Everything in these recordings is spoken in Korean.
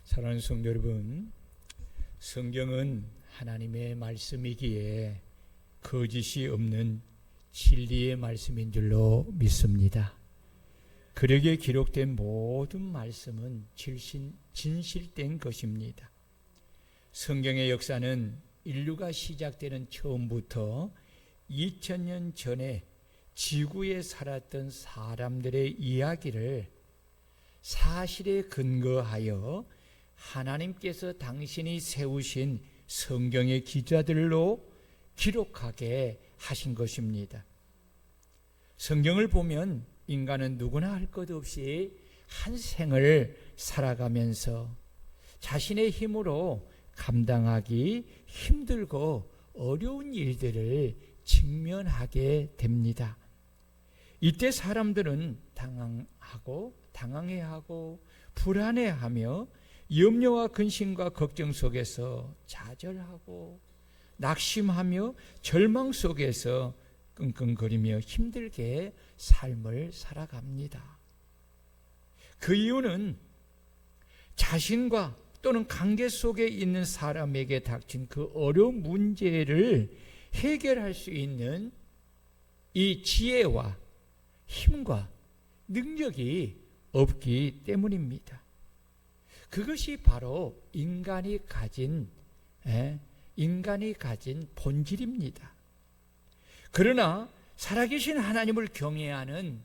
사랑하는 성도 여러분, 성경은 하나님의 말씀이기에 거짓이 없는 진리의 말씀인 줄로 믿습니다. 그러기에 기록된 모든 말씀은 진실된 것입니다. 성경의 역사는 인류가 시작되는 처음부터 2000년 전에 지구에 살았던 사람들의 이야기를 사실에 근거하여 하나님께서 당신이 세우신 성경의 기자들로 기록하게 하신 것입니다. 성경을 보면 인간은 누구나 할 것 없이 한 생을 살아가면서 자신의 힘으로 감당하기 힘들고 어려운 일들을 직면하게 됩니다. 이때 사람들은 당황해하고 불안해하며 염려와 근심과 걱정 속에서 좌절하고 낙심하며 절망 속에서 끙끙거리며 힘들게 삶을 살아갑니다. 그 이유는 자신과 또는 관계 속에 있는 사람에게 닥친 그 어려운 문제를 해결할 수 있는 이 지혜와 힘과 능력이 없기 때문입니다. 그것이 바로 인간이 가진 본질입니다. 그러나 살아계신 하나님을 경외하는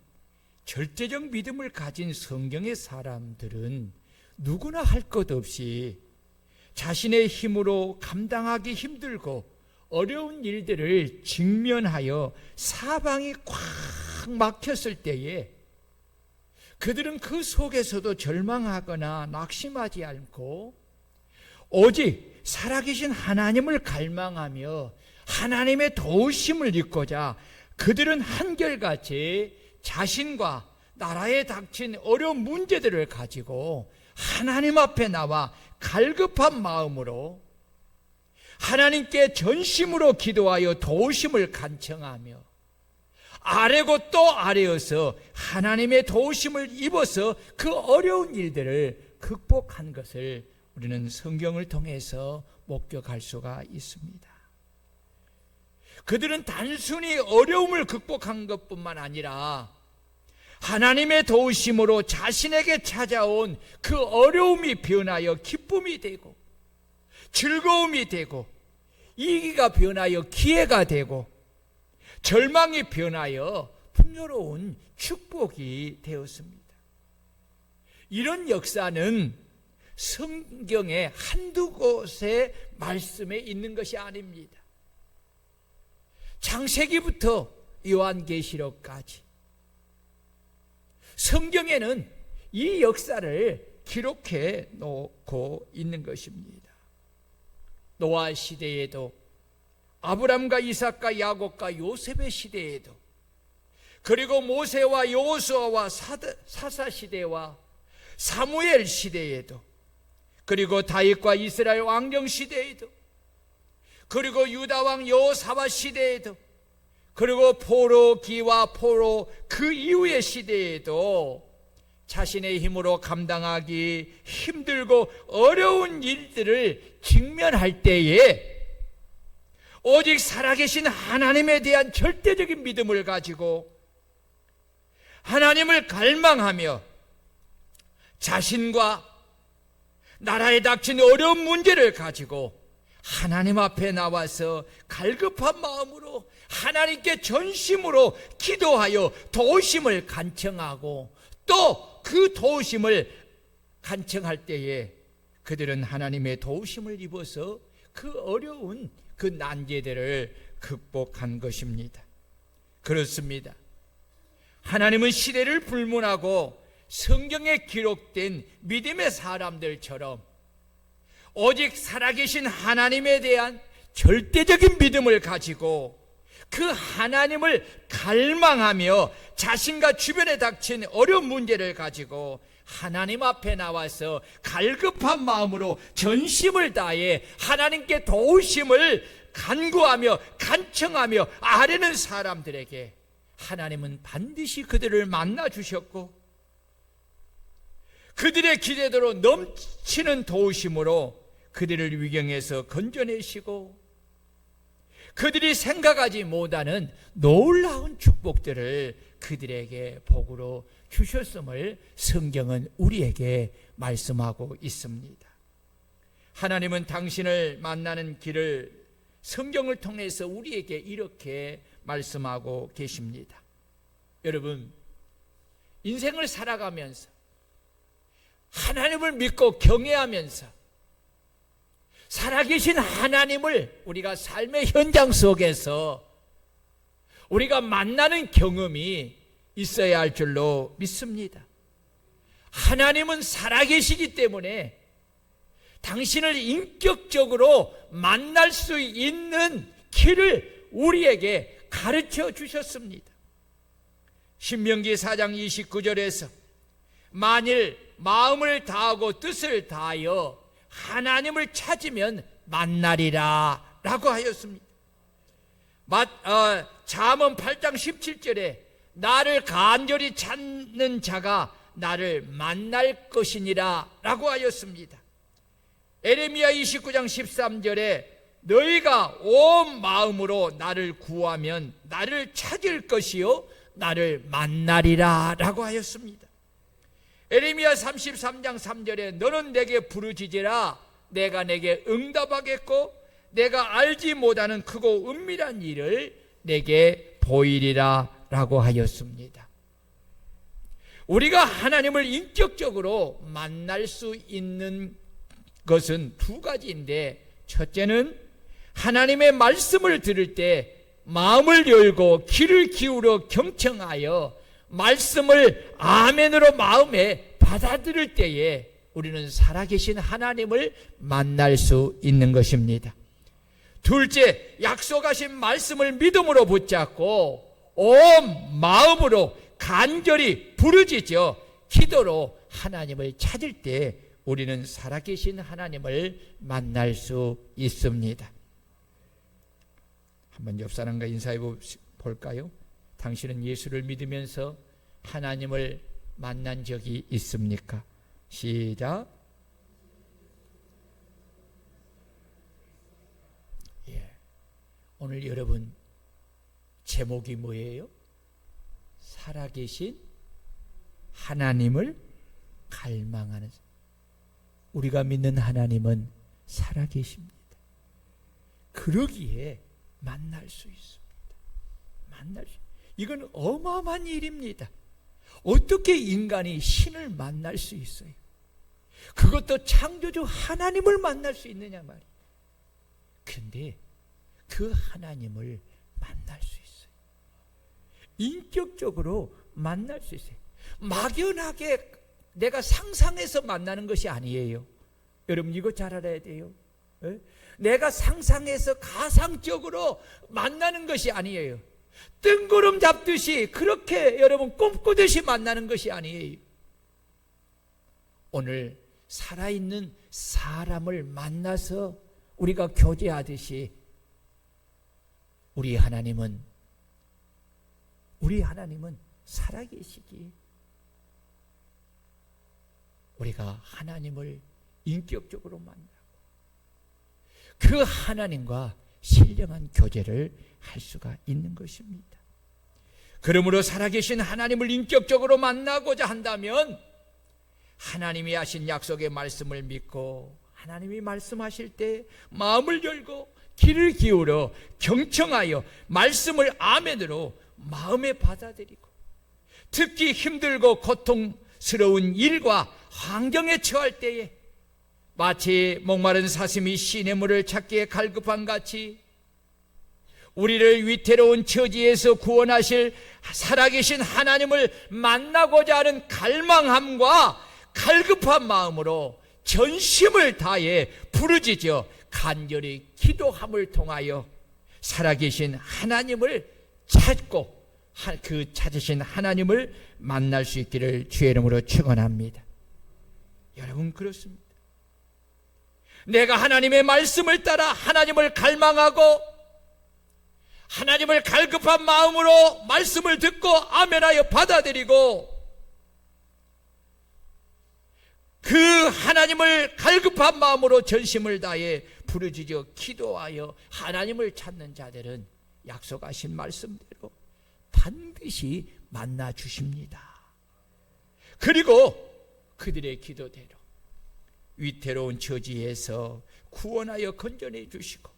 절대적 믿음을 가진 성경의 사람들은 누구나 할 것 없이 자신의 힘으로 감당하기 힘들고 어려운 일들을 직면하여 사방이 꽉 막혔을 때에 그들은 그 속에서도 절망하거나 낙심하지 않고 오직 살아계신 하나님을 갈망하며 하나님의 도우심을 입고자 그들은 한결같이 자신과 나라에 닥친 어려운 문제들을 가지고 하나님 앞에 나와 갈급한 마음으로 하나님께 전심으로 기도하여 도우심을 간청하며 아래고 또 아래여서 하나님의 도우심을 입어서 그 어려운 일들을 극복한 것을 우리는 성경을 통해서 목격할 수가 있습니다. 그들은 단순히 어려움을 극복한 것뿐만 아니라 하나님의 도우심으로 자신에게 찾아온 그 어려움이 변하여 기쁨이 되고 즐거움이 되고 이기가 변하여 기회가 되고 절망이 변하여 풍요로운 축복이 되었습니다. 이런 역사는 성경의 한두 곳의 말씀에 있는 것이 아닙니다. 창세기부터 요한계시록까지 성경에는 이 역사를 기록해 놓고 있는 것입니다. 노아 시대에도 아브람과 이삭과 야곱과 요셉의 시대에도 그리고 모세와 여호수아와 사사 시대와 사무엘 시대에도 그리고 다윗과 이스라엘 왕정 시대에도 그리고 유다 왕 여호사밧 시대에도 그리고 포로 기와 포로 그 이후의 시대에도 자신의 힘으로 감당하기 힘들고 어려운 일들을 직면할 때에 오직 살아계신 하나님에 대한 절대적인 믿음을 가지고 하나님을 갈망하며 자신과 나라에 닥친 어려운 문제를 가지고 하나님 앞에 나와서 갈급한 마음으로 하나님께 전심으로 기도하여 도우심을 간청하고 또 그 도우심을 간청할 때에 그들은 하나님의 도우심을 입어서 그 어려운 그 난제들을 극복한 것입니다. 그렇습니다. 하나님은 시대를 불문하고 성경에 기록된 믿음의 사람들처럼 오직 살아계신 하나님에 대한 절대적인 믿음을 가지고 그 하나님을 갈망하며 자신과 주변에 닥친 어려운 문제를 가지고 하나님 앞에 나와서 갈급한 마음으로 전심을 다해 하나님께 도우심을 간구하며 간청하며 아뢰는 사람들에게 하나님은 반드시 그들을 만나 주셨고 그들의 기대대로 넘치는 도우심으로 그들을 위경에서 건져내시고 그들이 생각하지 못하는 놀라운 축복들을 그들에게 복으로 주셨음을 성경은 우리에게 말씀하고 있습니다. 하나님은 당신을 만나는 길을 성경을 통해서 우리에게 이렇게 말씀하고 계십니다. 여러분, 인생을 살아가면서 하나님을 믿고 경외하면서 살아계신 하나님을 우리가 삶의 현장 속에서 우리가 만나는 경험이 있어야 할 줄로 믿습니다. 하나님은 살아계시기 때문에 당신을 인격적으로 만날 수 있는 길을 우리에게 가르쳐 주셨습니다. 신명기 4장 29절에서 만일 마음을 다하고 뜻을 다하여 하나님을 찾으면 만나리라 라고 하였습니다. 잠언 8장 17절에 나를 간절히 찾는 자가 나를 만날 것이니라 라고 하였습니다. 에레미야 29장 13절에 너희가 온 마음으로 나를 구하면 나를 찾을 것이요 나를 만나리라 라고 하였습니다. 에레미야 33장 3절에 너는 내게 부르짖으라 내가 내게 응답하겠고 내가 알지 못하는 크고 은밀한 일을 내게 보이리라 라고 하였습니다. 우리가 하나님을 인격적으로 만날 수 있는 것은 두 가지인데, 첫째는 하나님의 말씀을 들을 때 마음을 열고 귀를 기울여 경청하여 말씀을 아멘으로 마음에 받아들일 때에 우리는 살아계신 하나님을 만날 수 있는 것입니다. 둘째, 약속하신 말씀을 믿음으로 붙잡고 온 마음으로 간절히 부르짖어 기도로 하나님을 찾을 때 우리는 살아계신 하나님을 만날 수 있습니다. 한번 옆 사람과 인사해 볼까요? 당신은 예수를 믿으면서 하나님을 만난 적이 있습니까? 시작. 오늘 여러분 제목이 뭐예요? 살아계신 하나님을 갈망하는. 우리가 믿는 하나님은 살아계십니다. 그러기에 만날 수 있습니다. 이건 어마어마한 일입니다. 어떻게 인간이 신을 만날 수 있어요? 그것도 창조주 하나님을 만날 수 있느냐 말이에요. 근데 그 하나님을 만날 수 있어요. 인격적으로 만날 수 있어요. 막연하게 내가 상상해서 만나는 것이 아니에요. 여러분 이거 잘 알아야 돼요. 내가 상상해서 가상적으로 만나는 것이 아니에요. 뜬구름 잡듯이 그렇게 여러분 꿈꾸듯이 만나는 것이 아니에요. 오늘 살아있는 사람을 만나서 우리가 교제하듯이 우리 하나님은 살아계시기에 우리가 하나님을 인격적으로 만나고 그 하나님과 신령한 교제를 할 수가 있는 것입니다. 그러므로 살아계신 하나님을 인격적으로 만나고자 한다면 하나님이 하신 약속의 말씀을 믿고 하나님이 말씀하실 때 마음을 열고 귀를 기울여 경청하여 말씀을 아멘으로 마음에 받아들이고 특히 힘들고 고통스러운 일과 환경에 처할 때에 마치 목마른 사슴이 시냇물을 찾기에 갈급한 같이 우리를 위태로운 처지에서 구원하실 살아계신 하나님을 만나고자 하는 갈망함과 갈급한 마음으로 전심을 다해 부르짖어 간절히 기도함을 통하여 살아계신 하나님을 찾고 그 찾으신 하나님을 만날 수 있기를 주의 이름으로 축원합니다. 여러분 그렇습니다. 내가 하나님의 말씀을 따라 하나님을 갈망하고 하나님을 갈급한 마음으로 말씀을 듣고 아멘하여 받아들이고 하나님을 갈급한 마음으로 전심을 다해 부르짖어 기도하여 하나님을 찾는 자들은 약속하신 말씀대로 반드시 만나 주십니다. 그리고 그들의 기도대로 위태로운 처지에서 구원하여 건져내 주시고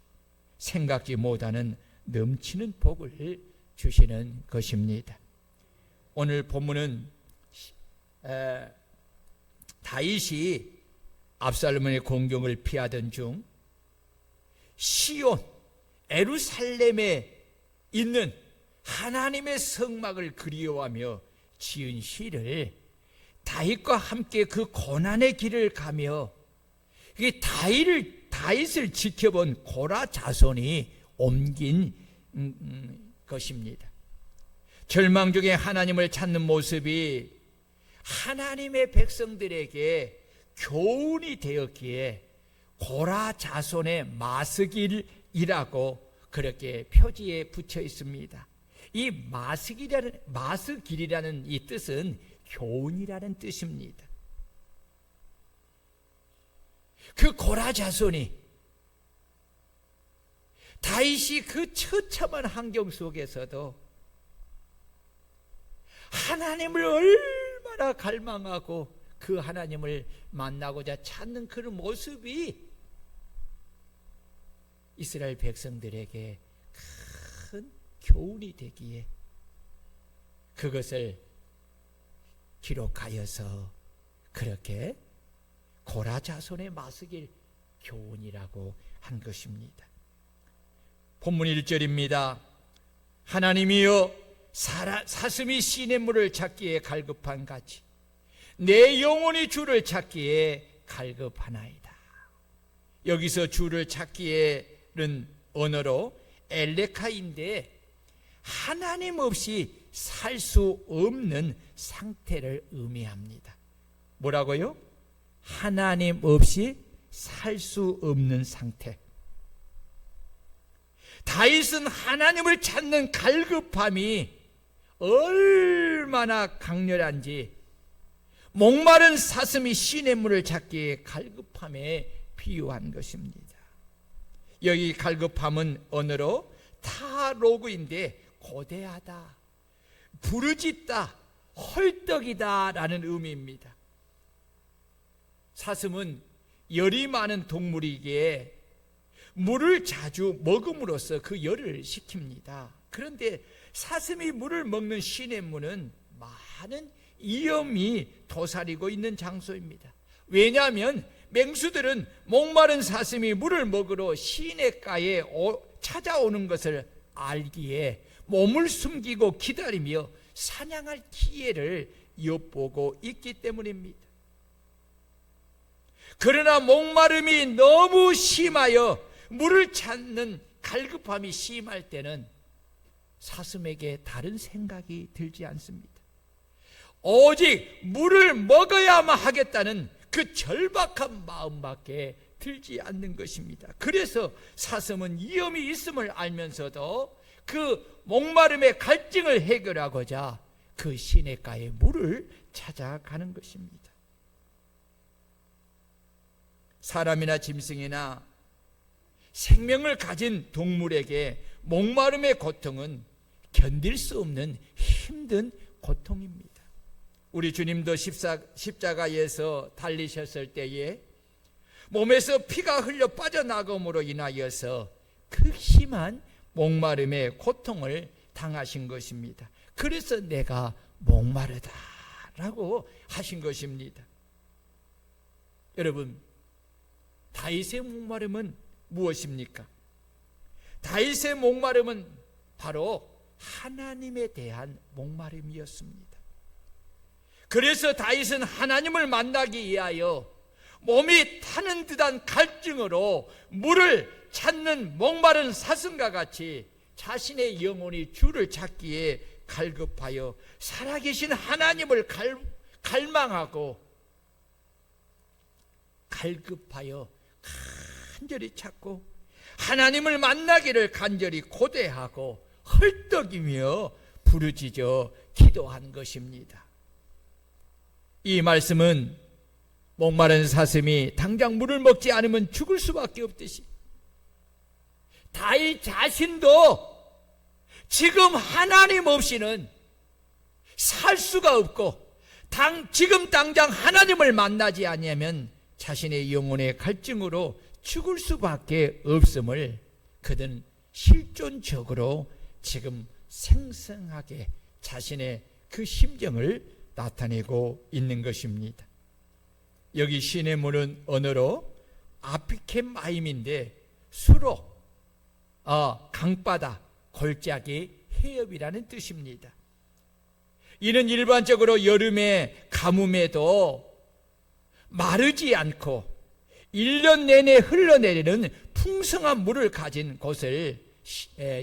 생각지 못하는 넘치는 복을 주시는 것입니다. 오늘 본문은 다윗이 압살롬의 공격을 피하던 중 시온 예루살렘에 있는 하나님의 성막을 그리워하며 지은 시를 다윗과 함께 그 고난의 길을 가며 다윗을 지켜본 고라 자손이 옮긴 것입니다. 절망 중에 하나님을 찾는 모습이 하나님의 백성들에게 교훈이 되었기에 고라 자손의 마스길이라고 그렇게 표지에 붙여 있습니다. 이 마스길이라는 이 뜻은 교훈이라는 뜻입니다. 그 고라 자손이 다윗이 그 처참한 환경 속에서도 하나님을 얼마나 갈망하고 그 하나님을 만나고자 찾는 그런 모습이 이스라엘 백성들에게 큰 교훈이 되기에 그것을 기록하여서 그렇게 고라 자손의 마스길 교훈이라고 한 것입니다. 본문 1절입니다. 하나님이여 사슴이 시냇물을 찾기에 갈급한 같이 내 영혼이 주를 찾기에 갈급하나이다. 여기서 주를 찾기에는 언어로 엘레카인데 하나님 없이 살 수 없는 상태를 의미합니다. 뭐라고요? 하나님 없이 살 수 없는 상태. 다윗은 하나님을 찾는 갈급함이 얼마나 강렬한지 목마른 사슴이 시냇물을 찾기에 갈급함에 비유한 것입니다. 여기 갈급함은 언어로 타로그인데 고대하다, 부르짖다, 헐떡이다 라는 의미입니다. 사슴은 열이 많은 동물이기에 물을 자주 먹음으로써 그 열을 식힙니다. 그런데 사슴이 물을 먹는 시냇물은 많은 위험이 도사리고 있는 장소입니다. 왜냐하면 맹수들은 목마른 사슴이 물을 먹으러 시냇가에 찾아오는 것을 알기에 몸을 숨기고 기다리며 사냥할 기회를 엿보고 있기 때문입니다. 그러나 목마름이 너무 심하여 물을 찾는 갈급함이 심할 때는 사슴에게 다른 생각이 들지 않습니다. 오직 물을 먹어야만 하겠다는 그 절박한 마음밖에 들지 않는 것입니다. 그래서 사슴은 위험이 있음을 알면서도 그 목마름의 갈증을 해결하고자 그 시냇가에 물을 찾아가는 것입니다. 사람이나 짐승이나 생명을 가진 동물에게 목마름의 고통은 견딜 수 없는 힘든 고통입니다. 우리 주님도 십자가에서 달리셨을 때에 몸에서 피가 흘려 빠져나감으로 인하여서 극심한 목마름의 고통을 당하신 것입니다. 그래서 내가 목마르다라고 하신 것입니다. 여러분, 다윗의 목마름은 무엇입니까? 다윗의 목마름은 바로 하나님에 대한 목마름이었습니다. 그래서 다윗은 하나님을 만나기 위하여 몸이 타는 듯한 갈증으로 물을 찾는 목마른 사슴과 같이 자신의 영혼이 주를 찾기에 갈급하여 살아계신 하나님을 갈망하고 갈급하여 간절히 찾고 하나님을 만나기를 간절히 고대하고 헐떡이며 부르짖어 기도한 것입니다. 이 말씀은 목마른 사슴이 당장 물을 먹지 않으면 죽을 수밖에 없듯이 다윗 자신도 지금 하나님 없이는 살 수가 없고 지금 당장 하나님을 만나지 않으면 자신의 영혼의 갈증으로 죽을 수밖에 없음을 그는 실존적으로 지금 생생하게 자신의 그 심정을 나타내고 있는 것입니다. 여기 시내물은 언어로 아피케마임인데 수로 강바다, 골짜기, 해협이라는 뜻입니다. 이는 일반적으로 여름의 가뭄에도 마르지 않고 1년 내내 흘러내리는 풍성한 물을 가진 곳을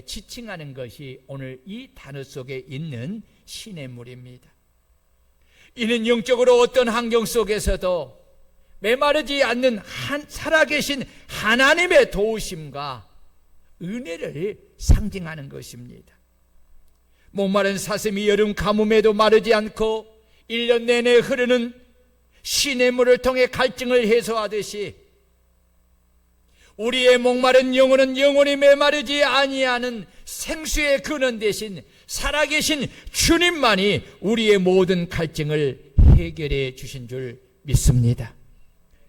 지칭하는 것이 오늘 이 단어 속에 있는 시냇물입니다. 이는 영적으로 어떤 환경 속에서도 메마르지 않는 살아계신 하나님의 도우심과 은혜를 상징하는 것입니다. 목마른 사슴이 여름 가뭄에도 마르지 않고 1년 내내 흐르는 시냇물을 통해 갈증을 해소하듯이 우리의 목마른 영혼은 영원히 메마르지 아니하는 생수의 근원 대신 살아계신 주님만이 우리의 모든 갈증을 해결해 주신 줄 믿습니다.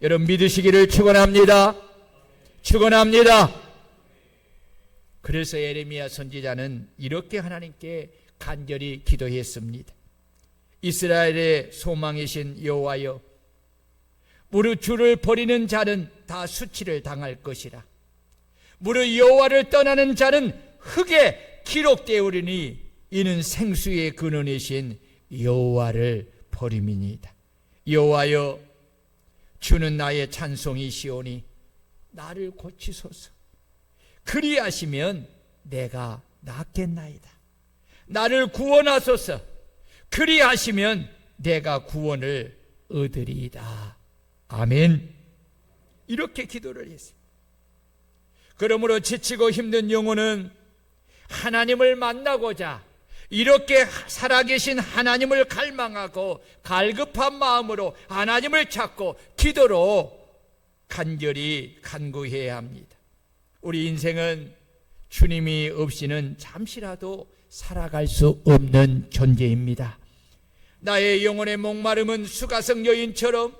여러분 믿으시기를 축원합니다. 축원합니다. 그래서 예레미야 선지자는 이렇게 하나님께 간절히 기도했습니다. 이스라엘의 소망이신 여호와여, 무릇 주를 버리는 자는 다 수치를 당할 것이라. 무릇 여호와를 떠나는 자는 흙에 기록되오리니 이는 생수의 근원이신 여호와를 버림이니이다. 여호와여, 주는 나의 찬송이시오니 나를 고치소서. 그리하시면 내가 낫겠나이다. 나를 구원하소서. 그리하시면 내가 구원을 얻으리이다. 아멘. 이렇게 기도를 했어요. 그러므로 지치고 힘든 영혼은 하나님을 만나고자 이렇게 살아계신 하나님을 갈망하고 갈급한 마음으로 하나님을 찾고 기도로 간절히 간구해야 합니다. 우리 인생은 주님이 없이는 잠시라도 살아갈 수 없는 존재입니다. 나의 영혼의 목마름은 수가성 여인처럼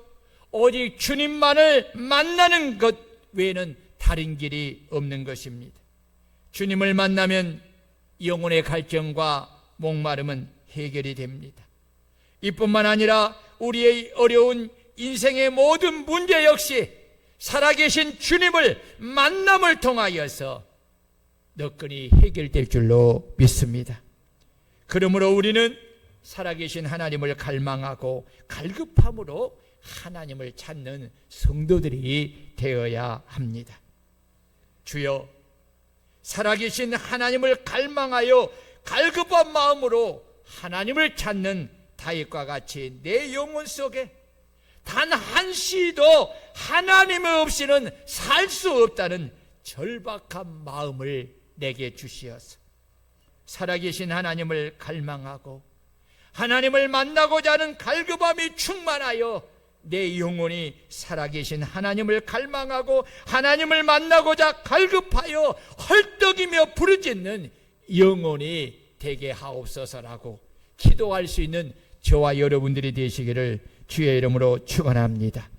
오직 주님만을 만나는 것 외에는 다른 길이 없는 것입니다. 주님을 만나면 영혼의 갈증과 목마름은 해결이 됩니다. 이뿐만 아니라 우리의 어려운 인생의 모든 문제 역시 살아계신 주님을 만남을 통하여서 너끈히 해결될 줄로 믿습니다. 그러므로 우리는 살아계신 하나님을 갈망하고 갈급함으로 하나님을 찾는 성도들이 되어야 합니다. 주여, 살아계신 하나님을 갈망하여 갈급한 마음으로 하나님을 찾는 다윗과 같이 내 영혼 속에 단 한시도 하나님 없이는 살 수 없다는 절박한 마음을 내게 주시어서 살아계신 하나님을 갈망하고 하나님을 만나고자 하는 갈급함이 충만하여 내 영혼이 살아계신 하나님을 갈망하고 하나님을 만나고자 갈급하여 헐떡이며 부르짖는 영혼이 되게 하옵소서라고 기도할 수 있는 저와 여러분들이 되시기를 주의 이름으로 축원합니다.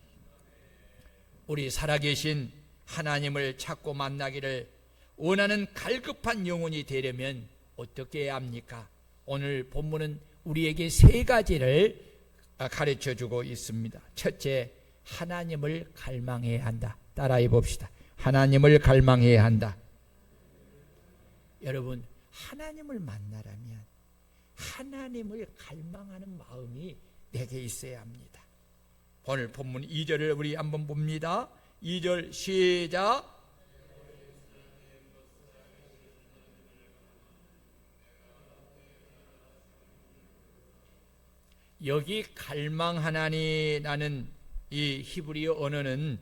우리 살아계신 하나님을 찾고 만나기를 원하는 갈급한 영혼이 되려면 어떻게 해야 합니까? 오늘 본문은 우리에게 세 가지를 가르쳐주고 있습니다. 첫째, 하나님을 갈망해야 한다. 따라해 봅시다. 하나님을 갈망해야 한다. 여러분, 하나님을 만나려면 하나님을 갈망하는 마음이 내게 있어야 합니다. 오늘 본문 2절을 우리 한번 봅니다. 2절 시작. 여기 갈망하나니라는 이 히브리어 언어는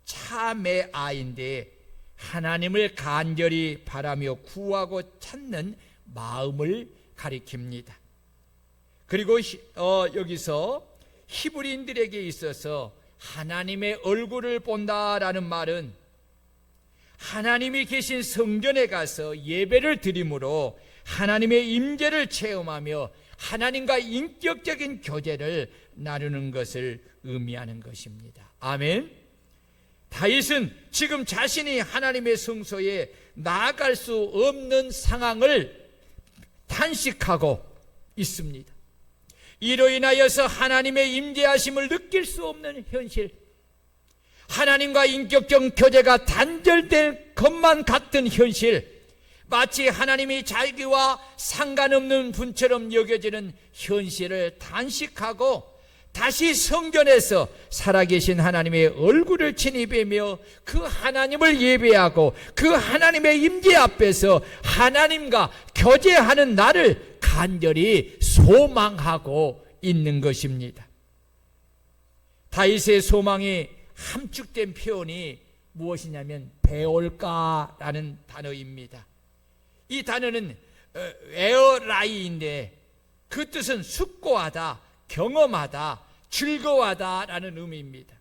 차메아인데 하나님을 간절히 바라며 구하고 찾는 마음을 가리킵니다. 그리고 여기서 히브리인들에게 있어서 하나님의 얼굴을 본다라는 말은 하나님이 계신 성전에 가서 예배를 드림으로 하나님의 임재를 체험하며 하나님과 인격적인 교제를 나누는 것을 의미하는 것입니다. 아멘. 다윗은 지금 자신이 하나님의 성소에 나아갈 수 없는 상황을 탄식하고 있습니다. 이로 인하여서 하나님의 임재하심을 느낄 수 없는 현실, 하나님과 인격적 교제가 단절될 것만 같은 현실, 마치 하나님이 자기와 상관없는 분처럼 여겨지는 현실을 탄식하고 다시 성전에서 살아계신 하나님의 얼굴을 침입하며 그 하나님을 예배하고 그 하나님의 임재 앞에서 하나님과 교제하는 날을 간절히 소망하고 있는 것입니다. 다윗의 소망이 함축된 표현이 무엇이냐면 배올까라는 단어입니다. 이 단어는 에어라이인데 그 뜻은 숙고하다, 경험하다, 즐거워하다라는 의미입니다.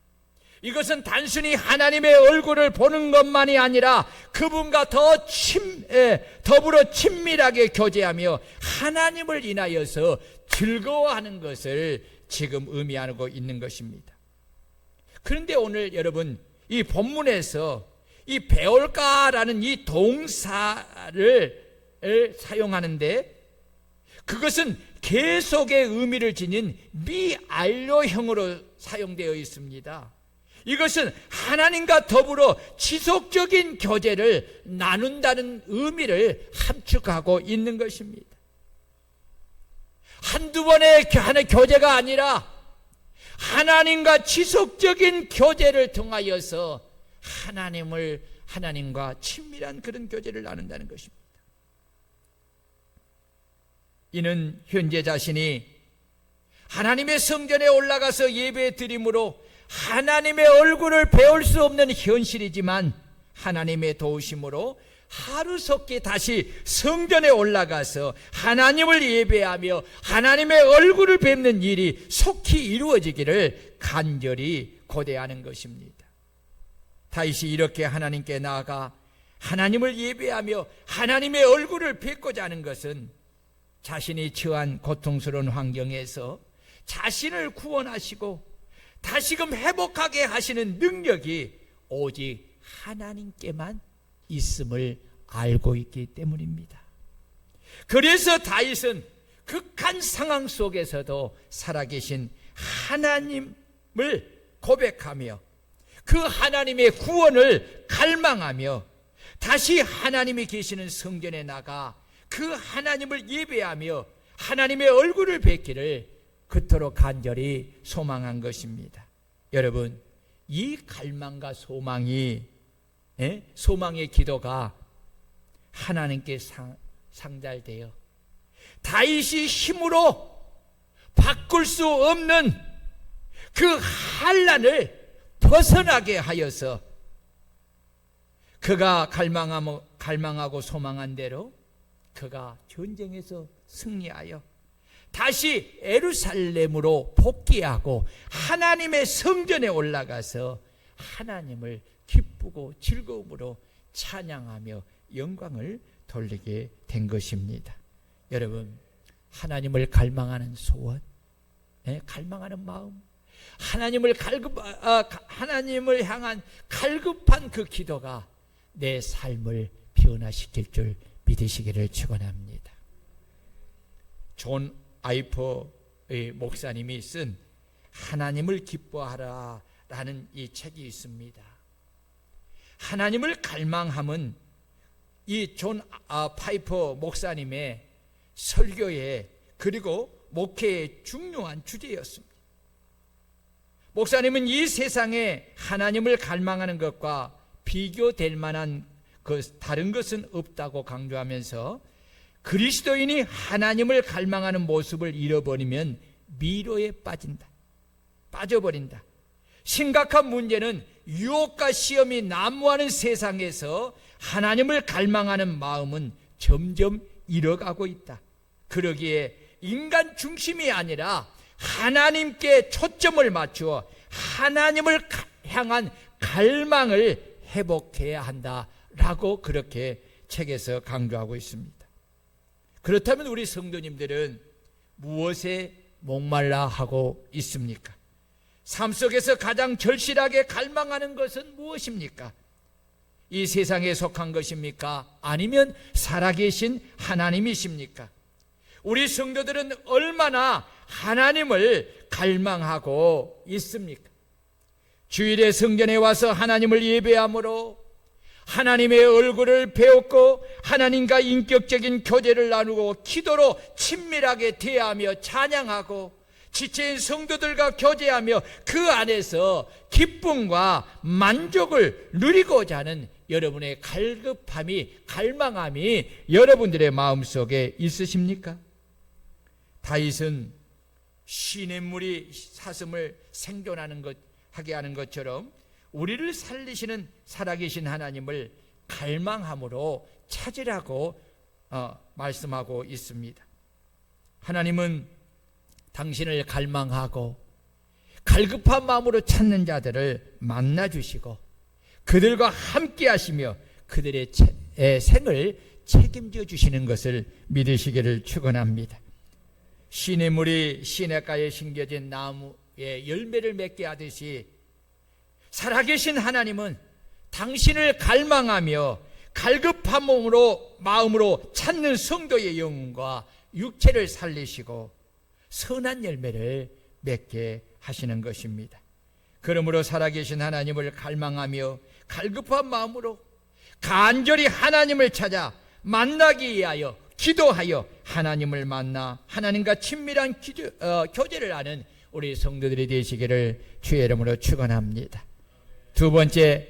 이것은 단순히 하나님의 얼굴을 보는 것만이 아니라 그분과 더불어 친밀하게 교제하며 하나님을 인하여서 즐거워하는 것을 지금 의미하고 있는 것입니다. 그런데 오늘 여러분, 이 본문에서 이 배울까라는 이 동사를 사용하는데 그것은 계속의 의미를 지닌 미완료형으로 사용되어 있습니다. 이것은 하나님과 더불어 지속적인 교제를 나눈다는 의미를 함축하고 있는 것입니다. 한두 번의 교제가 아니라 하나님과 지속적인 교제를 통하여서 하나님과 친밀한 그런 교제를 나눈다는 것입니다. 이는 현재 자신이 하나님의 성전에 올라가서 예배 드림으로 하나님의 얼굴을 배울 수 없는 현실이지만 하나님의 도우심으로 하루속히 다시 성전에 올라가서 하나님을 예배하며 하나님의 얼굴을 뵙는 일이 속히 이루어지기를 간절히 고대하는 것입니다. 다윗이 이렇게 하나님께 나아가 하나님을 예배하며 하나님의 얼굴을 뵙고자 하는 것은 자신이 처한 고통스러운 환경에서 자신을 구원하시고 다시금 회복하게 하시는 능력이 오직 하나님께만 있음을 알고 있기 때문입니다. 그래서 다윗은 극한 상황 속에서도 살아계신 하나님을 고백하며 그 하나님의 구원을 갈망하며 다시 하나님이 계시는 성전에 나가 그 하나님을 예배하며 하나님의 얼굴을 뵙기를 그토록 간절히 소망한 것입니다. 여러분, 이 갈망과 소망의 기도가 하나님께 상달되어 다윗이 힘으로 바꿀 수 없는 그 환난을 벗어나게 하여서 그가 갈망하고 소망한 대로 그가 전쟁에서 승리하여 다시 예루살렘으로 복귀하고 하나님의 성전에 올라가서 하나님을 기쁘고 즐거움으로 찬양하며 영광을 돌리게 된 것입니다. 여러분, 하나님을 갈망하는 소원, 갈망하는 마음, 하나님을 향한 갈급한 그 기도가 내 삶을 변화시킬 줄 믿으시기를 축원합니다. 존 아이퍼의 목사님이 쓴 하나님을 기뻐하라라는 이 책이 있습니다. 하나님을 갈망함은 이 존 파이퍼 목사님의 설교에 그리고 목회의 중요한 주제였습니다. 목사님은 이 세상에 하나님을 갈망하는 것과 비교될 만한 다른 것은 없다고 강조하면서 그리스도인이 하나님을 갈망하는 모습을 잃어버리면 미로에 빠져버린다. 심각한 문제는 유혹과 시험이 난무하는 세상에서 하나님을 갈망하는 마음은 점점 잃어가고 있다. 그러기에 인간 중심이 아니라 하나님께 초점을 맞추어 하나님을 향한 갈망을 회복해야 한다라고 그렇게 책에서 강조하고 있습니다. 그렇다면 우리 성도님들은 무엇에 목말라 하고 있습니까? 삶 속에서 가장 절실하게 갈망하는 것은 무엇입니까? 이 세상에 속한 것입니까? 아니면 살아계신 하나님이십니까? 우리 성도들은 얼마나 하나님을 갈망하고 있습니까? 주일에 성전에 와서 하나님을 예배함으로 하나님의 얼굴을 배웠고 하나님과 인격적인 교제를 나누고 기도로 친밀하게 대하며 찬양하고 지체인 성도들과 교제하며 그 안에서 기쁨과 만족을 누리고자 하는 여러분의 갈급함이, 갈망함이 여러분들의 마음속에 있으십니까? 다윗은 시냇물이 사슴을 생존하는 것 하게 하는 것처럼 우리를 살리시는 살아계신 하나님을 갈망함으로 찾으라고 말씀하고 있습니다. 하나님은 당신을 갈망하고 갈급한 마음으로 찾는 자들을 만나주시고 그들과 함께 하시며 그들의 생을 책임져 주시는 것을 믿으시기를 축원합니다. 시냇물이 시냇가에 심겨진 나무에 열매를 맺게 하듯이 살아계신 하나님은 당신을 갈망하며 갈급한 마음으로 찾는 성도의 영혼과 육체를 살리시고 선한 열매를 맺게 하시는 것입니다. 그러므로 살아계신 하나님을 갈망하며 갈급한 마음으로 간절히 하나님을 찾아 만나기 위하여 기도하여 하나님을 만나 하나님과 친밀한 교제를 하는 우리 성도들이 되시기를 주의 이름으로 축원합니다. 두 번째,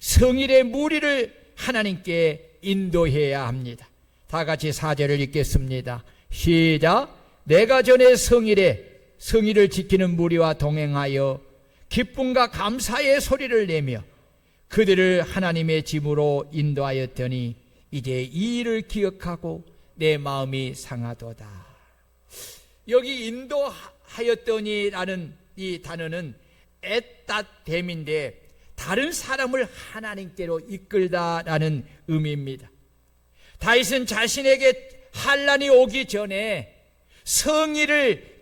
성일의 무리를 하나님께 인도해야 합니다. 다 같이 4절을 읽겠습니다. 시작. 내가 전에 성일을 지키는 무리와 동행하여 기쁨과 감사의 소리를 내며 그들을 하나님의 집으로 인도하였더니 이제 이 일을 기억하고 내 마음이 상하도다. 여기 인도하였더니라는 이 단어는 에따뎀인데 다른 사람을 하나님께로 이끌다라는 의미입니다. 다윗은 자신에게 환난이 오기 전에 성의를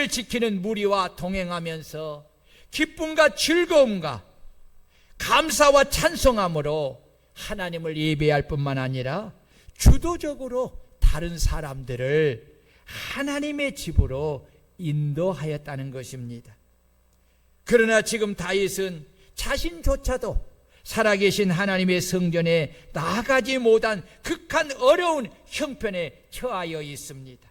지키는 무리와 동행하면서 기쁨과 즐거움과 감사와 찬송함으로 하나님을 예배할 뿐만 아니라 주도적으로 다른 사람들을 하나님의 집으로 인도하였다는 것입니다. 그러나 지금 다윗은 자신조차도 살아계신 하나님의 성전에 나가지 못한 극한 어려운 형편에 처하여 있습니다.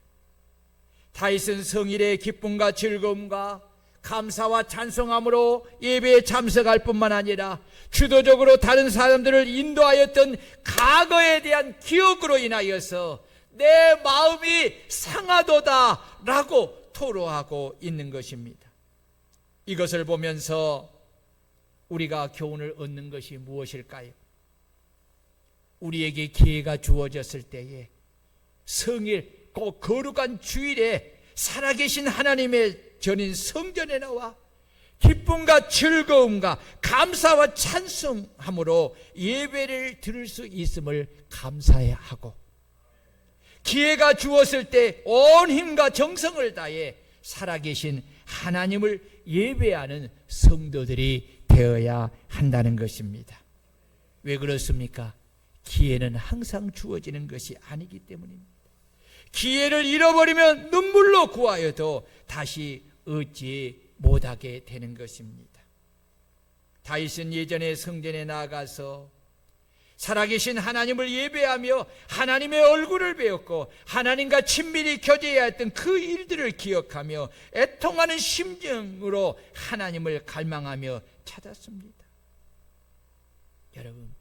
다윗은 성일의 기쁨과 즐거움과 감사와 찬송함으로 예배에 참석할 뿐만 아니라 주도적으로 다른 사람들을 인도하였던 과거에 대한 기억으로 인하여서 내 마음이 상하도다 라고 토로하고 있는 것입니다. 이것을 보면서 우리가 교훈을 얻는 것이 무엇일까요? 우리에게 기회가 주어졌을 때에 성일, 그 거룩한 주일에 살아계신 하나님의 전인 성전에 나와 기쁨과 즐거움과 감사와 찬송함으로 예배를 드릴 수 있음을 감사해야 하고 기회가 주었을 때 온 힘과 정성을 다해 살아계신 하나님을 예배하는 성도들이 되어야 한다는 것입니다. 왜 그렇습니까? 기회는 항상 주어지는 것이 아니기 때문입니다. 기회를 잃어버리면 눈물로 구하여도 다시 얻지 못하게 되는 것입니다. 다윗은 예전에 성전에 나가서 살아계신 하나님을 예배하며 하나님의 얼굴을 배웠고 하나님과 친밀히 교제해야 했던 그 일들을 기억하며 애통하는 심정으로 하나님을 갈망하며 찾았습니다. 여러분,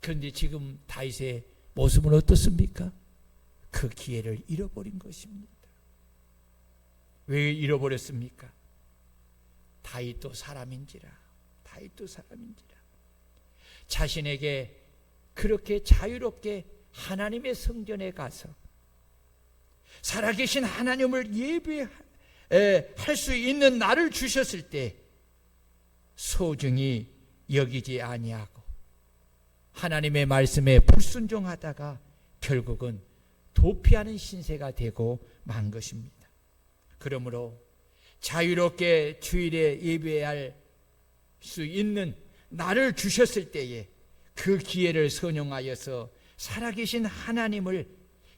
그런데 지금 다윗의 모습은 어떻습니까? 그 기회를 잃어버린 것입니다. 왜 잃어버렸습니까? 다윗도 사람인지라 자신에게 그렇게 자유롭게 하나님의 성전에 가서 살아계신 하나님을 할 수 있는 나를 주셨을 때 소중히 여기지 아니하고 하나님의 말씀에 불순종하다가 결국은 도피하는 신세가 되고 만 것입니다. 그러므로 자유롭게 주일에 예배할 수 있는 나를 주셨을 때에 그 기회를 선용하여서 살아계신 하나님을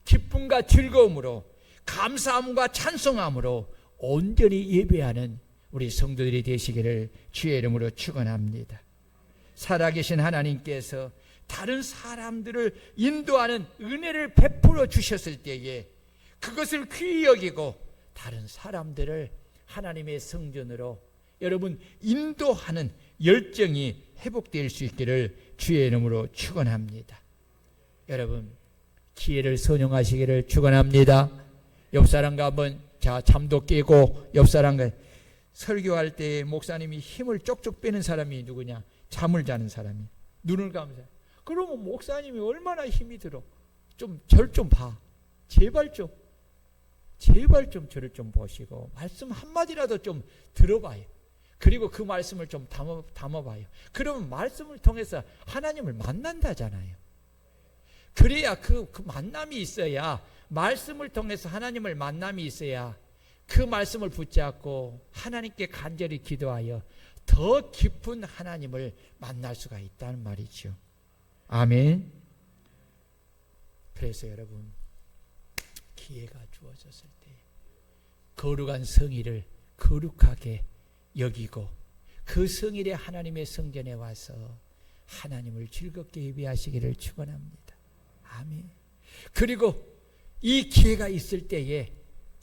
기쁨과 즐거움으로 감사함과 찬송함으로 온전히 예배하는 우리 성도들이 되시기를 주의 이름으로 축원합니다. 살아계신 하나님께서 다른 사람들을 인도하는 은혜를 베풀어 주셨을 때에 그것을 귀히 여기고 다른 사람들을 하나님의 성전으로 여러분 인도하는 열정이 회복될 수 있기를 주의 이름으로 축원합니다. 여러분 기회를 선용하시기를 축원합니다. 옆 사람과 한번 잠도 깨고 옆 사람과 설교할 때 목사님이 힘을 쪽쪽 빼는 사람이 누구냐? 잠을 자는 사람이. 눈을 감으세요. 그러면 목사님이 얼마나 힘이 들어. 절 좀 봐. 제발 좀 저를 좀 보시고 말씀 한마디라도 좀 들어봐요. 그리고 그 말씀을 좀 담아봐요. 그러면 말씀을 통해서 하나님을 만난다잖아요. 그래야 그 만남이 있어야, 말씀을 통해서 하나님을 만남이 있어야 그 말씀을 붙잡고 하나님께 간절히 기도하여 더 깊은 하나님을 만날 수가 있다는 말이죠. 아멘. 그래서 여러분 기회가 주어졌을 때 거룩한 성일을 거룩하게 여기고 그 성일에 하나님의 성전에 와서 하나님을 즐겁게 예배하시기를 축원합니다. 아멘. 그리고 이 기회가 있을 때에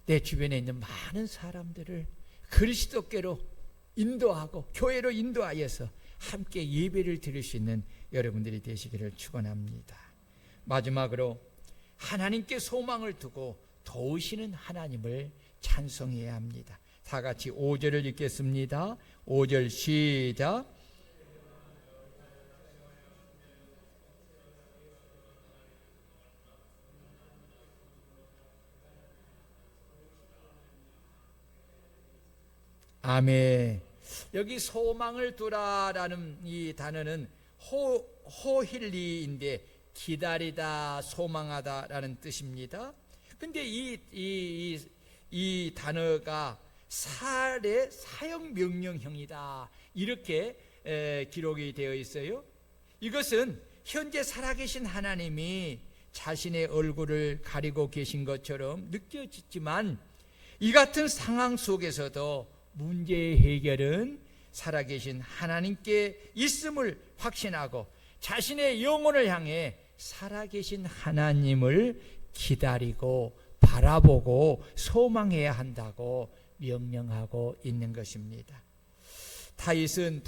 내 주변에 있는 많은 사람들을 그리스도께로 인도하고 교회로 인도하여서 함께 예배를 드릴 수 있는 여러분들이 되시기를 축원합니다. 마지막으로 하나님께 소망을 두고 도우시는 하나님을 찬송해야 합니다. 다 같이 5절을 읽겠습니다. 5절 시작. 아멘. 여기 소망을 두라라는 이 단어는 호힐리인데 기다리다, 소망하다라는 뜻입니다. 근데 이 단어가 살의 사형 명령형이다, 이렇게 기록이 되어 있어요. 이것은 현재 살아계신 하나님이 자신의 얼굴을 가리고 계신 것처럼 느껴지지만 이 같은 상황 속에서도 문제의 해결은 살아계신 하나님께 있음을 확신하고 자신의 영혼을 향해 살아계신 하나님을 기다리고 바라보고 소망해야 한다고 명령하고 있는 것입니다. 다윗은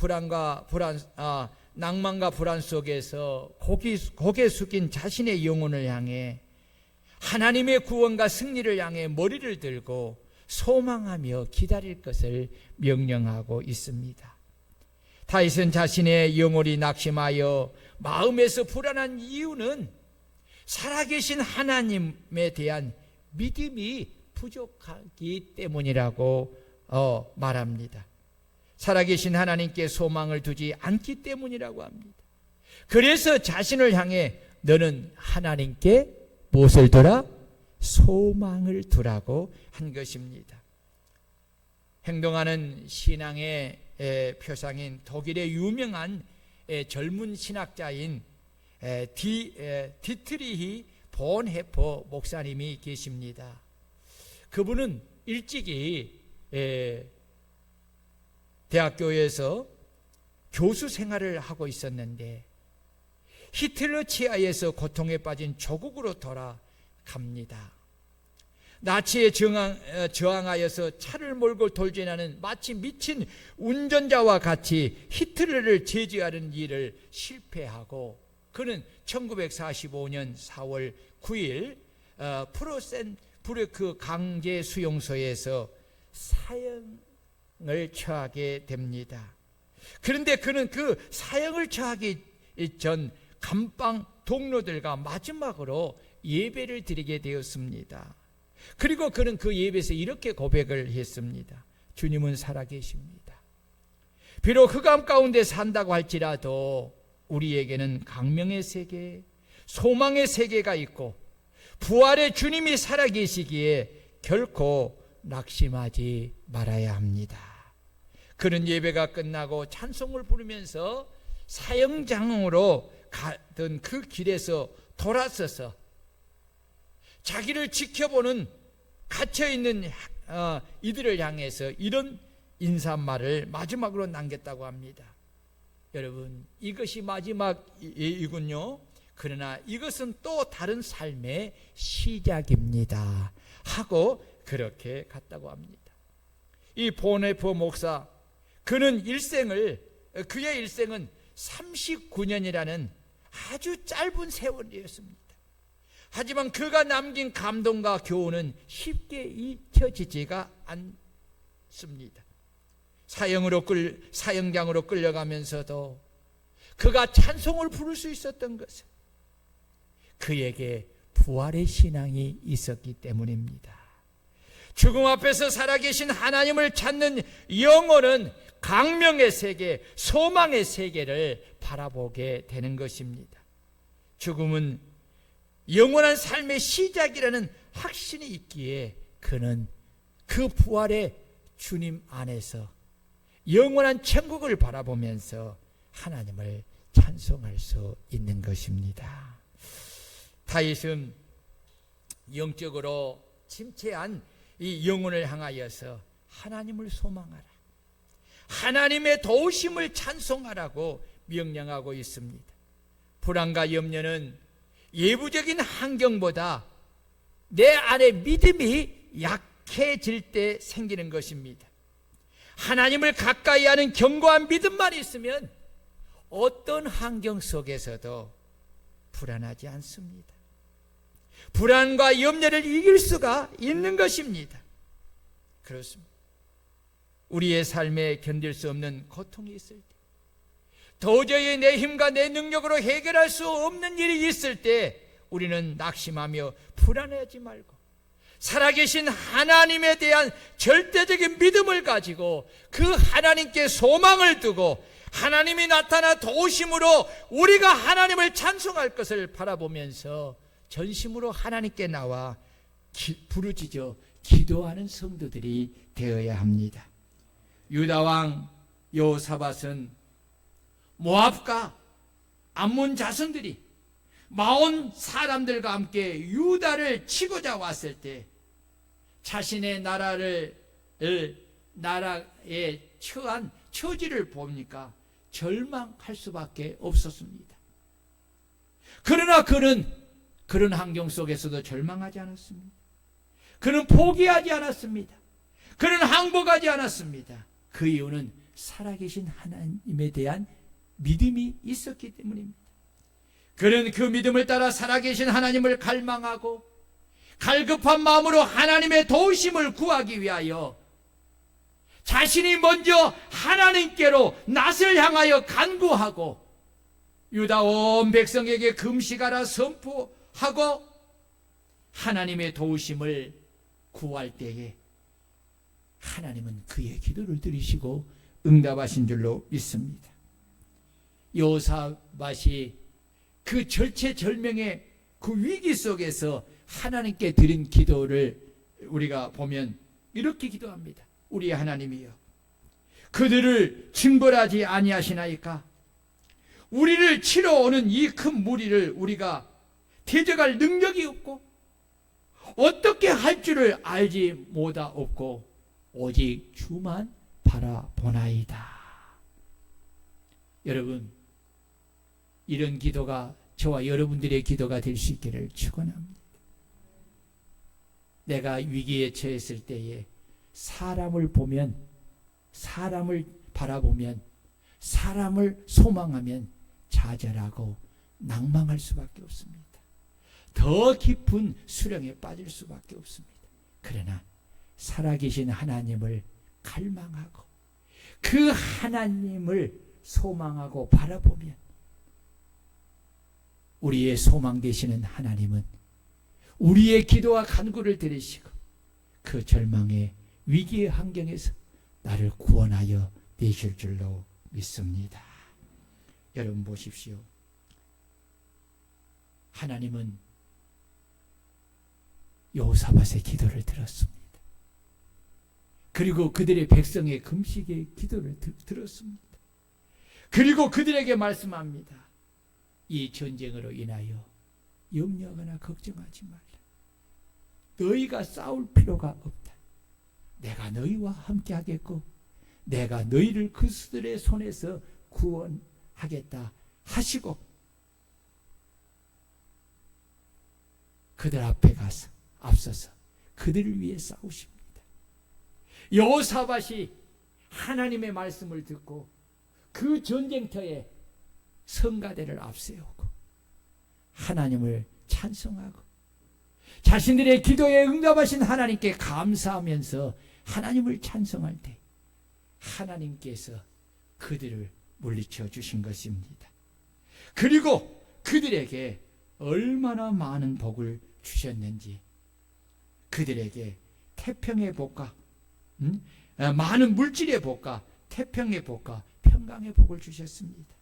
낭만과 불안 속에서 고개 숙인 자신의 영혼을 향해 하나님의 구원과 승리를 향해 머리를 들고 소망하며 기다릴 것을 명령하고 있습니다. 다윗은 자신의 영혼이 낙심하여 마음에서 불안한 이유는 살아계신 하나님에 대한 믿음이 부족하기 때문이라고 말합니다. 살아계신 하나님께 소망을 두지 않기 때문이라고 합니다. 그래서 자신을 향해 너는 하나님께 무엇을 두라? 소망을 두라고 한 것입니다. 행동하는 신앙의 표상인 독일의 유명한 젊은 신학자인 디트리히 본헤퍼 목사님이 계십니다. 그분은 일찍이 대학교에서 교수 생활을 하고 있었는데 히틀러 치하에서 고통에 빠진 조국으로 돌아갑니다. 나치에 저항하여서 차를 몰고 돌진하는 마치 미친 운전자와 같이 히틀러를 제지하는 일을 실패하고 그는 1945년 4월 9일 프로센부르크 강제 수용소에서 사형을 처하게 됩니다. 그런데 그는 그 사형을 처하기 전 감방 동료들과 마지막으로 예배를 드리게 되었습니다. 그리고 그는 그 예배에서 이렇게 고백을 했습니다. 주님은 살아계십니다. 비록 흑암 가운데 산다고 할지라도 우리에게는 광명의 세계, 소망의 세계가 있고 부활의 주님이 살아계시기에 결코 낙심하지 말아야 합니다. 그는 예배가 끝나고 찬송을 부르면서 사형장으로 가던 그 길에서 돌아서서 자기를 지켜보는 갇혀있는 이들을 향해서 이런 인사말을 마지막으로 남겼다고 합니다. 여러분, 이것이 마지막이군요. 그러나 이것은 또 다른 삶의 시작입니다 하고 그렇게 갔다고 합니다. 이 보네프 목사, 그의 일생은 39년이라는 아주 짧은 세월이었습니다. 하지만 그가 남긴 감동과 교훈은 쉽게 잊혀지지가 않습니다. 사형장으로 끌려가면서도 그가 찬송을 부를 수 있었던 것은 그에게 부활의 신앙이 있었기 때문입니다. 죽음 앞에서 살아계신 하나님을 찾는 영혼은 광명의 세계, 소망의 세계를 바라보게 되는 것입니다. 죽음은 영원한 삶의 시작이라는 확신이 있기에 그는 그 부활의 주님 안에서 영원한 천국을 바라보면서 하나님을 찬송할 수 있는 것입니다. 다윗은 영적으로 침체한 이 영혼을 향하여서 하나님을 소망하라, 하나님의 도우심을 찬송하라고 명령하고 있습니다. 불안과 염려는 예부적인 환경보다 내 안에 믿음이 약해질 때 생기는 것입니다. 하나님을 가까이 하는 견고한 믿음만 있으면 어떤 환경 속에서도 불안하지 않습니다. 불안과 염려를 이길 수가 있는 것입니다. 그렇습니다. 우리의 삶에 견딜 수 없는 고통이 있을 때, 도저히 내 힘과 내 능력으로 해결할 수 없는 일이 있을 때 우리는 낙심하며 불안해하지 말고 살아계신 하나님에 대한 절대적인 믿음을 가지고 그 하나님께 소망을 두고 하나님이 나타나 도우심으로 우리가 하나님을 찬송할 것을 바라보면서 전심으로 하나님께 나와 부르짖어 기도하는 성도들이 되어야 합니다. 유다왕 여호사밧은 모압과 암몬 자손들이 마온 사람들과 함께 유다를 치고자 왔을 때 자신의 나라에 처한 처지를 보니까 절망할 수밖에 없었습니다. 그러나 그는 그런 환경 속에서도 절망하지 않았습니다. 그는 포기하지 않았습니다. 그는 항복하지 않았습니다. 그 이유는 살아계신 하나님에 대한 믿음이 있었기 때문입니다. 그는 그 믿음을 따라 살아계신 하나님을 갈망하고 갈급한 마음으로 하나님의 도우심을 구하기 위하여 자신이 먼저 하나님께로 낯을 향하여 간구하고 유다 온 백성에게 금식하라 선포하고 하나님의 도우심을 구할 때에 하나님은 그의 기도를 들으시고 응답하신 줄로 믿습니다. 여호사밧이 그 절체절명의 그 위기 속에서 하나님께 드린 기도를 우리가 보면 이렇게 기도합니다. 우리 하나님이여, 그들을 징벌하지 아니하시나이까? 우리를 치러 오는 이 큰 무리를 우리가 대적할 능력이 없고 어떻게 할 줄을 알지 못하옵고 오직 주만 바라보나이다. 여러분, 이런 기도가 저와 여러분들의 기도가 될 수 있기를 축원합니다. 내가 위기에 처했을 때에 사람을 보면, 사람을 바라보면, 사람을 소망하면 좌절하고 낭망할 수밖에 없습니다. 더 깊은 수렁에 빠질 수밖에 없습니다. 그러나 살아계신 하나님을 갈망하고 그 하나님을 소망하고 바라보면 우리의 소망 되시는 하나님은 우리의 기도와 간구를 들으시고 그 절망의 위기의 환경에서 나를 구원하여 내실 줄로 믿습니다. 여러분 보십시오. 하나님은 여호사밧의 기도를 들었습니다. 그리고 그들의 백성의 금식의 기도를 들었습니다. 그리고 그들에게 말씀합니다. 이 전쟁으로 인하여 염려하거나 걱정하지 말라. 너희가 싸울 필요가 없다. 내가 너희와 함께 하겠고 내가 너희를 그들의 손에서 구원하겠다 하시고 그들 앞에 가서 앞서서 그들을 위해 싸우십니다. 여호사밧이 하나님의 말씀을 듣고 그 전쟁터에 성가대를 앞세우고 하나님을 찬송하고 자신들의 기도에 응답하신 하나님께 감사하면서 하나님을 찬송할 때 하나님께서 그들을 물리쳐 주신 것입니다. 그리고 그들에게 얼마나 많은 복을 주셨는지 그들에게 태평의 복과 많은 물질의 복과 태평의 복과 평강의 복을 주셨습니다.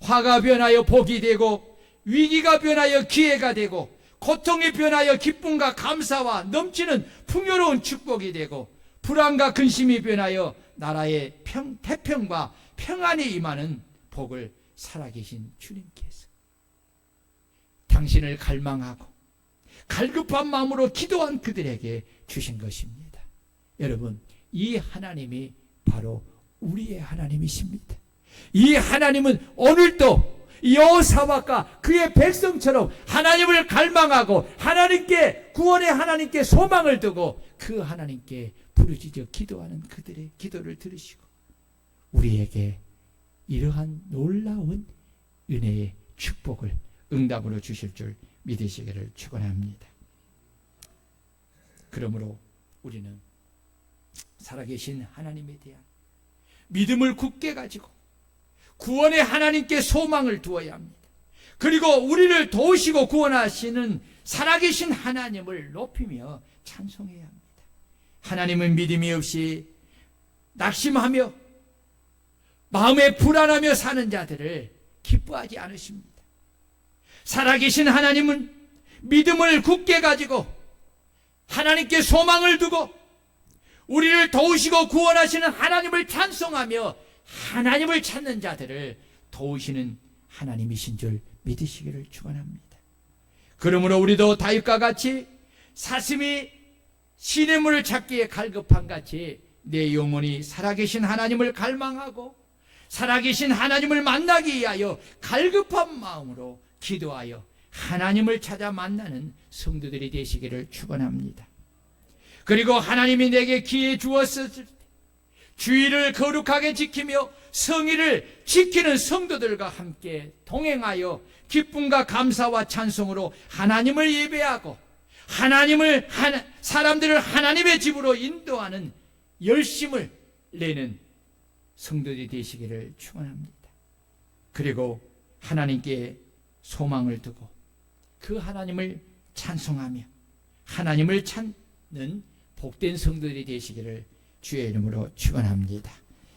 화가 변하여 복이 되고 위기가 변하여 기회가 되고 고통이 변하여 기쁨과 감사와 넘치는 풍요로운 축복이 되고 불안과 근심이 변하여 나라의 태평과 평안이 임하는 복을 살아계신 주님께서 당신을 갈망하고 갈급한 마음으로 기도한 그들에게 주신 것입니다. 여러분, 이 하나님이 바로 우리의 하나님이십니다. 이 하나님은 오늘도 여호사밧과 그의 백성처럼 하나님을 갈망하고 하나님께 구원의 하나님께 소망을 두고 그 하나님께 부르짖어 기도하는 그들의 기도를 들으시고 우리에게 이러한 놀라운 은혜의 축복을 응답으로 주실 줄 믿으시기를 축원합니다. 그러므로 우리는 살아계신 하나님에 대한 믿음을 굳게 가지고 구원의 하나님께 소망을 두어야 합니다. 그리고 우리를 도우시고 구원하시는 살아계신 하나님을 높이며 찬송해야 합니다. 하나님은 믿음이 없이 낙심하며 마음에 불안하며 사는 자들을 기뻐하지 않으십니다. 살아계신 하나님은 믿음을 굳게 가지고 하나님께 소망을 두고 우리를 도우시고 구원하시는 하나님을 찬송하며 하나님을 찾는 자들을 도우시는 하나님이신 줄 믿으시기를 축원합니다. 그러므로 우리도 다윗과 같이 사슴이 시냇물을 찾기에 갈급한 같이 내 영혼이 살아계신 하나님을 갈망하고 살아계신 하나님을 만나기 위하여 갈급한 마음으로 기도하여 하나님을 찾아 만나는 성도들이 되시기를 축원합니다. 그리고 하나님이 내게 기회 주었을 때 주의를 거룩하게 지키며 성의를 지키는 성도들과 함께 동행하여 기쁨과 감사와 찬송으로 하나님을 예배하고 사람들을 하나님의 집으로 인도하는 열심을 내는 성도들이 되시기를 축원합니다. 그리고 하나님께 소망을 두고 그 하나님을 찬송하며 하나님을 찾는 복된 성도들이 되시기를 주의 이름으로 축원합니다.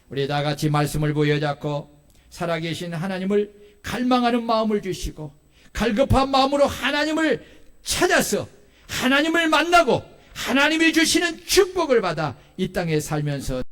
우리 다 같이 말씀을 부여잡고 살아계신 하나님을 갈망하는 마음을 주시고 갈급한 마음으로 하나님을 찾아서 하나님을 만나고 하나님이 주시는 축복을 받아 이 땅에 살면서